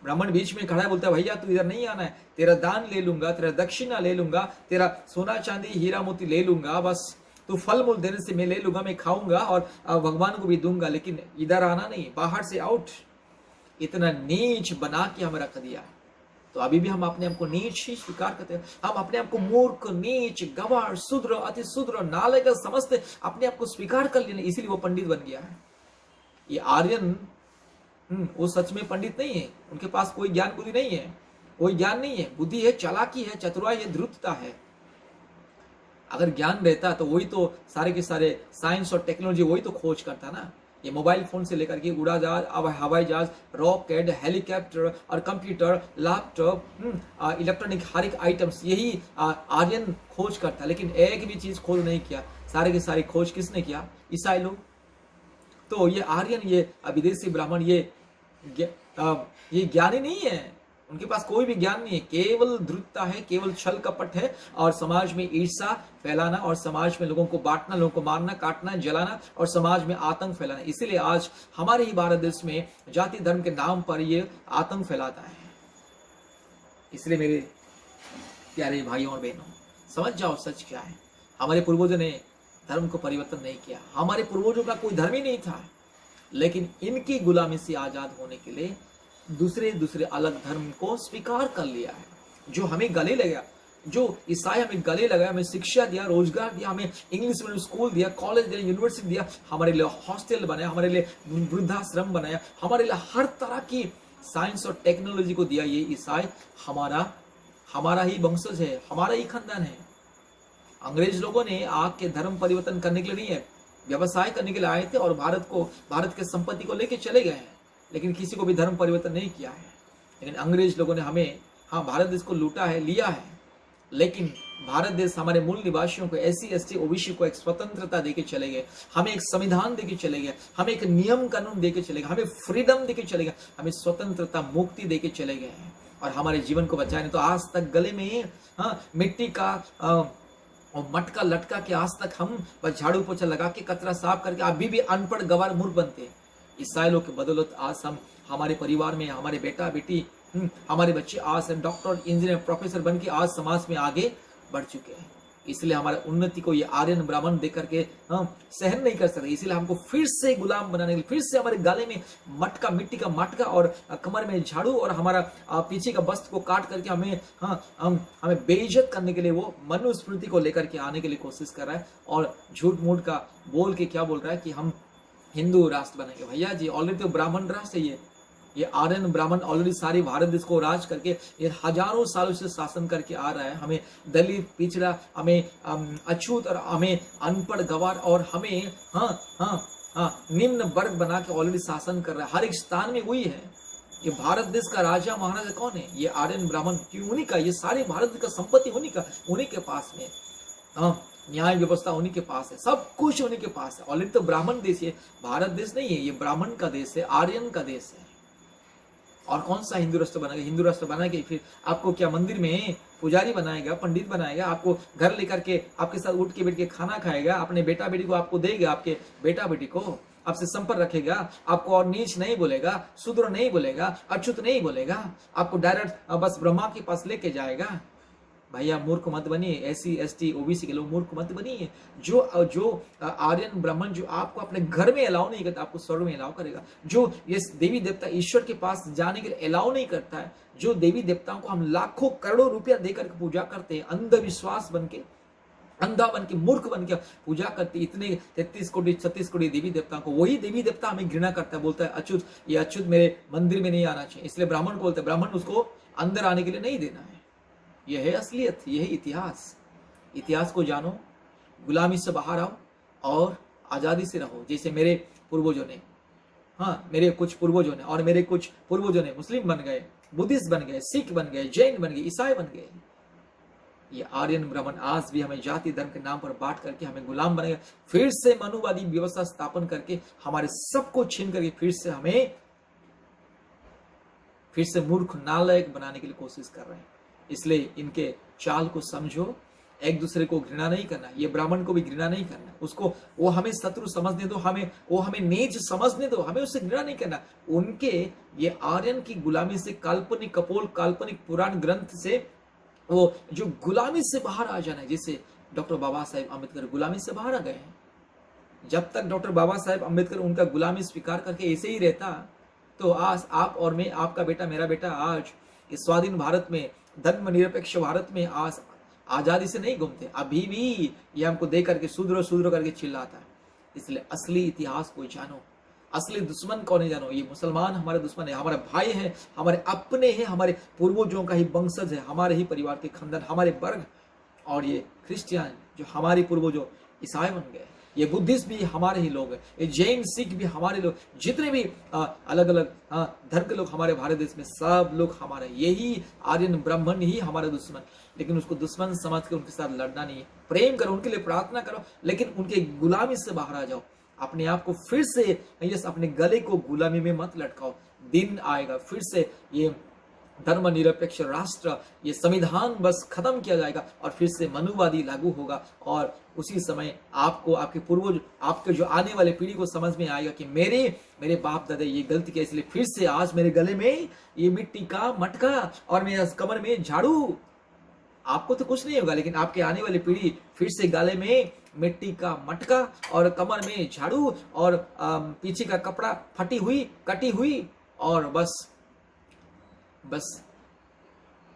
ब्राह्मण बीच में खड़ा है, बोलता है भैया तू इधर नहीं आना है, तेरा दान ले लूंगा, तेरा दक्षिणा ले लूंगा, तेरा सोना चांदी हीरा मोती ले लूंगा, बस तू फल मूल देने से मैं ले लूंगा, मैं खाऊंगा और भगवान को भी दूंगा, लेकिन इधर आना नहीं, बाहर से आउट। इतना नीच बना के हमें रख दिया। तो अभी भी हम अपने आप को नीच ही स्वीकार करते हैं, हम अपने आप को मूर्ख, नीच, गवार, शूद्र, अति शूद्र, नालायक समझते, अपने आप को स्वीकार कर लेने, इसीलिए वो पंडित बन गया है। ये आर्यन वो सच में पंडित नहीं है, उनके पास कोई ज्ञान बुद्धि नहीं है, कोई ज्ञान नहीं है, बुद्धि है, चालाकी है, चतुराई है, धूर्तता है। अगर ज्ञान रहता तो वही तो सारे के सारे साइंस और टेक्नोलॉजी वही तो खोज करता ना। ये मोबाइल फोन से लेकर के उड़ाजहाज, हवाई जहाज, रॉकेट, हेलीकॉप्टर और कंप्यूटर, लैपटॉप, इलेक्ट्रॉनिक हर एक आइटम्स, यही आर्यन खोज करता, लेकिन एक भी चीज खोज नहीं किया। सारे के सारे खोज किसने किया? ईसाई लोग। तो ये आर्यन, ये विदेशी ब्राह्मण, ये ज्ञानी नहीं है, उनके पास कोई भी ज्ञान नहीं है, केवल धृतता है, केवल छल कपट है, और समाज में ईर्ष्या फैलाना, और समाज में लोगों को बांटना, लोगों को मारना, काटना, जलाना, और समाज में आतंक फैलाना। इसीलिए आज हमारे ही भारत देश में जाति धर्म के नाम पर ये आतंक फैलाता है। इसलिए मेरे प्यारे भाइयों और बहनों, समझ जाओ सच क्या है। हमारे पूर्वजों ने धर्म को परिवर्तन नहीं किया, हमारे पूर्वजों का कोई धर्म ही नहीं था, लेकिन इनकी गुलामी से आजाद होने के लिए दूसरे अलग धर्म को स्वीकार कर लिया है। जो हमें गले लगा, जो ईसाई हमें गले लगा, हमें शिक्षा दिया, रोजगार दिया, हमें इंग्लिश मीडियम स्कूल दिया, कॉलेज दिया, यूनिवर्सिटी दिया, हमारे लिए हॉस्टल बनाया, हमारे लिए वृद्धाश्रम बनाया, हमारे लिए हर तरह की साइंस और टेक्नोलॉजी को दिया, ये ईसाई हमारा ही वंशज है, हमारा ही खानदान है। अंग्रेज लोगों ने आके धर्म परिवर्तन करने के लिए नहीं है, व्यवसाय करने के लिए आए थे और भारत के संपत्ति को लेके चले गए हैं, लेकिन किसी को भी धर्म परिवर्तन नहीं किया है। लेकिन अंग्रेज लोगों ने हमें, भारत देश को लूटा है, लिया है, लेकिन भारत देश हमारे मूल निवासियों को, SC ST OBC को एक स्वतंत्रता देके चले गए, हमें एक संविधान देके चले गए, हमें एक नियम कानून देके चले गए, हमें फ्रीडम देके चले गए, हमें स्वतंत्रता मुक्ति देके चले गए हैं, और हमारे जीवन को बचाने तो आज तक गले में मिट्टी का और मटका लटका के आज तक हम बस झाड़ू पोछा लगा के कचरा साफ करके अभी भी अनपढ़ गवार मूर्ख बनते हैं। ईसाई लोग की बदौलत आज हम, हमारे परिवार में हमारे बेटा बेटी, हमारे बच्चे आज डॉक्टर, इंजीनियर, प्रोफेसर बन के आज समाज में आगे बढ़ चुके हैं। इसलिए हमारे उन्नति को ये आर्यन ब्राह्मण देख करके सहन नहीं कर सकते, इसलिए हमको फिर से गुलाम बनाने के लिए, फिर से हमारे गाले में मटका, मिट्टी का मटका और कमर में झाड़ू और हमारा पीछे का वस्त्र को काट करके हमें बेइज्जत करने के लिए वो मनुस्मृति को लेकर के आने के लिए कोशिश कर रहा है, और झूठ मूठ का बोल के क्या बोल रहा है कि हम हिंदू राष्ट्र बनेंगे। भैया जी, ऑलरेडी तो ब्राह्मण राष्ट्र है ये आर्यन ब्राह्मण ऑलरेडी सारी भारत देश को राज करके ये हजारों सालों से शासन करके आ रहा है। हमें दलित, पिछड़ा, हमें अछूत और हमें अनपढ़ गवार और हमें निम्न वर्ग बना के ऑलरेडी शासन कर रहा है। हर एक स्थान में वही है। ये भारत देश का राजा महाराजा कौन है? ये आर्यन ब्राह्मण, क्यों? उन्हीं का, ये सारे भारत देश का संपत्ति उन्हीं के पास में, न्याय व्यवस्था उन्हीं के पास है, सब कुछ उन्हीं के पास है। ऑलरेडी तो ब्राह्मण देश है, भारत देश नहीं है, ये ब्राह्मण का देश है, आर्यन का देश है। और कौन सा हिंदू राष्ट्र बनाएगा? हिंदू राष्ट्र बना के फिर आपको क्या मंदिर में पुजारी बनाएगा, पंडित बनाएगा, आपको घर लेकर के आपके साथ उठ के बैठ के खाना खाएगा, अपने बेटा बेटी को आपको देगा, आपके बेटा बेटी को आपसे संपर्क रखेगा, आपको और नीच नहीं बोलेगा, शूद्र नहीं बोलेगा, अछूत नहीं बोलेगा, आपको डायरेक्ट बस ब्रह्मा के पास लेके जाएगा। भैया मूर्ख मत बनिए, SC ST OBC के लोग मूर्ख मत बनिए। जो आर्यन ब्राह्मण जो आपको अपने घर में अलाउ नहीं करता, आपको स्वर्ग में अलाउ करेगा। जो ये देवी देवता ईश्वर के पास जाने के लिए अलाउ नहीं करता है, जो देवी देवताओं को हम लाखों करोड़ों रुपया देकर पूजा करते हैं, अंधविश्वास बन के, अंधा बन के, मूर्ख बन के पूजा करते, इतने 33 कोटि 36 कोटि देवी देवताओं को, वही देवी देवता हमें घृणा करता है, बोलता है अछूत, ये अछूत मेरे मंदिर में नहीं आना चाहिए। इसलिए ब्राह्मण को बोलते हैं, ब्राह्मण उसको अंदर आने के लिए नहीं देना है। यह है असलियत, यह है इतिहास। इतिहास को जानो, गुलामी से बाहर आओ और आज़ादी से रहो। जैसे मेरे पूर्वजों ने, मेरे कुछ पूर्वजों ने, और मेरे कुछ पूर्वजों ने मुस्लिम बन गए, बुद्धिस्ट बन गए, सिख बन गए, जैन बन गए, ईसाई बन गए। ये आर्यन ब्राह्मण आज भी हमें जाति धर्म के नाम पर बांट करके हमें गुलाम बनेगा, फिर से मनुवादी व्यवस्था स्थापन करके हमारे सबको छीन करके फिर से मूर्ख नालायक बनाने के लिए कोशिश कर रहे हैं। इसलिए इनके चाल को समझो, एक दूसरे को घृणा नहीं करना, ये ब्राह्मण को भी घृणा नहीं करना, उसको वो हमें शत्रु समझने दो, वो हमें नीच समझने दो, हमें उससे घृणा नहीं करना। उनके ये आर्यन की गुलामी से, काल्पनिक कपोल, काल्पनिक पुराण ग्रंथ से वो जो गुलामी से बाहर आ जाना है, जैसे डॉक्टर बाबा साहेब अम्बेडकर गुलामी से बाहर आ गए हैं। जब तक डॉक्टर बाबा साहेब अम्बेडकर उनका गुलामी स्वीकार करके ऐसे ही रहता, तो आज आप और मैं, आपका बेटा, मेरा बेटा, आज इस स्वाधीन भारत में, धर्मनिरपेक्ष भारत में आज आजादी से नहीं घूमते। अभी भी ये हमको देख करके शूद्र करके चिल्लाता है। इसलिए असली इतिहास को जानो, असली दुश्मन कौन है जानो। ये मुसलमान हमारे दुश्मन है, हमारे भाई है, हमारे अपने हैं, हमारे पूर्वजों का ही वंशज है, हमारे ही परिवार के खानदान, हमारे वर्ग। और ये क्रिश्चियन जो हमारे पूर्वजों ईसाई बन गए, ये बुद्धिस्ट भी हमारे ही लोग हैं, ये जैन सिख भी हमारे लोग, जितने भी अलग अलग धर्म के लोग हमारे भारत देश में, सब लोग हमारे, यही आर्यन ब्राह्मण ही हमारे दुश्मन। लेकिन उसको दुश्मन समझ के उनके साथ लड़ना नहीं है, प्रेम करो, उनके लिए प्रार्थना करो, लेकिन उनके गुलामी से बाहर आ जाओ। अपने आप को फिर से, यस, अपने गले को गुलामी में मत लटकाओ। दिन आएगा फिर से ये धर्मनिरपेक्ष राष्ट्र, ये संविधान बस खत्म किया जाएगा और फिर से मनुवादी लागू होगा, और उसी समय आपको, आपके पूर्वज, आपके जो आने वाले पीढ़ी को समझ में आएगा कि मेरे बाप दादा ये गलती किया, इसलिए फिर से आज मेरे गले में ये मिट्टी का मटका और मेरे कमर में झाड़ू। आपको तो कुछ नहीं होगा, लेकिन आपके आने वाली पीढ़ी फिर से गले में मिट्टी का मटका और कमर में झाड़ू और पीछे का कपड़ा फटी हुई, कटी हुई, और बस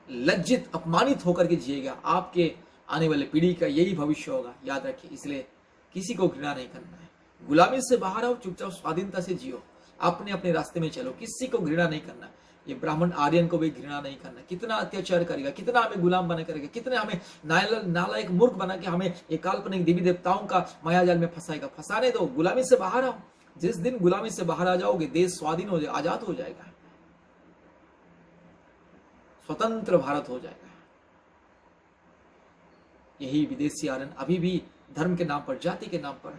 लज्जित, अपमानित होकर के जिएगा। आपके आने वाले पीढ़ी का यही भविष्य होगा, याद रखिए। इसलिए किसी को घृणा नहीं करना है, गुलामी से बाहर आओ, चुपचाप स्वाधीनता से जियो, अपने अपने रास्ते में चलो, किसी को घृणा नहीं करना। ये ब्राह्मण आर्यन को भी घृणा नहीं करना, कितना अत्याचार करेगा, कितना हमें गुलाम बना करेगा, कितने हमें नालायक मूर्ख बना के हमें ये काल्पनिक देवी देवताओं का मायाजाल में फंसाएगा। फंसाने दो, गुलामी से बाहर आओ। जिस दिन गुलामी से बाहर आ जाओगे, देश स्वाधीन हो जाएगा, आजाद हो जाएगा, स्वतंत्र भारत हो जाएगा। यही विदेशी आर्यन अभी भी धर्म के नाम पर, जाति के नाम पर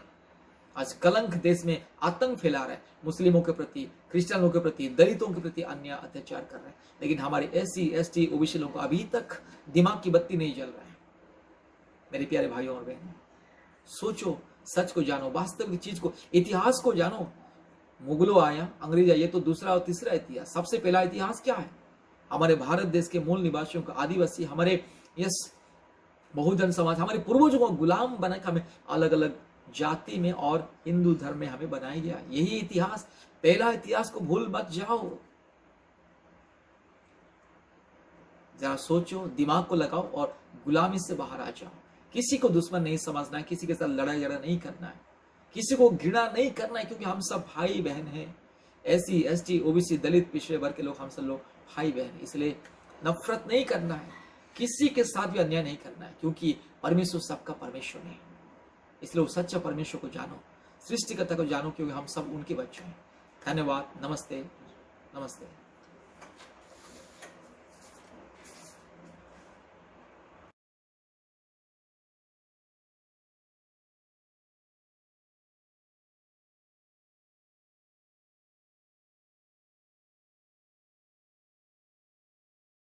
आज कलंक देश में आतंक फैला रहा है, मुस्लिमों के प्रति, क्रिश्चियनों के प्रति, दलितों के प्रति अन्याय अत्याचार कर रहे हैं। लेकिन हमारे SC ST OBC लोगों को अभी तक दिमाग की बत्ती नहीं जल रहा है। मेरे प्यारे भाइयों और बहनों, सोचो, सच को जानो, वास्तविक चीज को, इतिहास को जानो। मुगलों आया, अंग्रेज आया, ये तो दूसरा और तीसरा इतिहास। सबसे पहला इतिहास क्या है? हमारे भारत देश के मूल निवासियों का, आदिवासी, हमारे बहुजन समाज, हमारे पूर्वजों को गुलाम बना के हमें अलग अलग जाति में और हिंदू धर्म में हमें बनाया गया। यही इतिहास, पहला इतिहास को भूल मत जाओ। जरा सोचो, दिमाग को लगाओ और गुलामी से बाहर आ जाओ। किसी को दुश्मन नहीं समझना है, किसी के साथ लड़ाई झगड़ा नहीं करना है, किसी को घृणा नहीं करना है, क्योंकि हम सब भाई बहन हैं। SC ST OBC दलित पिछड़े वर्ग के लोग, हम सब लोग भाई बहन। इसलिए नफरत नहीं करना है, किसी के साथ भी अन्याय नहीं करना है, क्योंकि परमेश्वर सबका परमेश्वर है। इसलिए वो सच्चा परमेश्वर को जानो, सृष्टिकर्ता को जानो, क्योंकि हम सब उनके बच्चे हैं। धन्यवाद। नमस्ते, नमस्ते।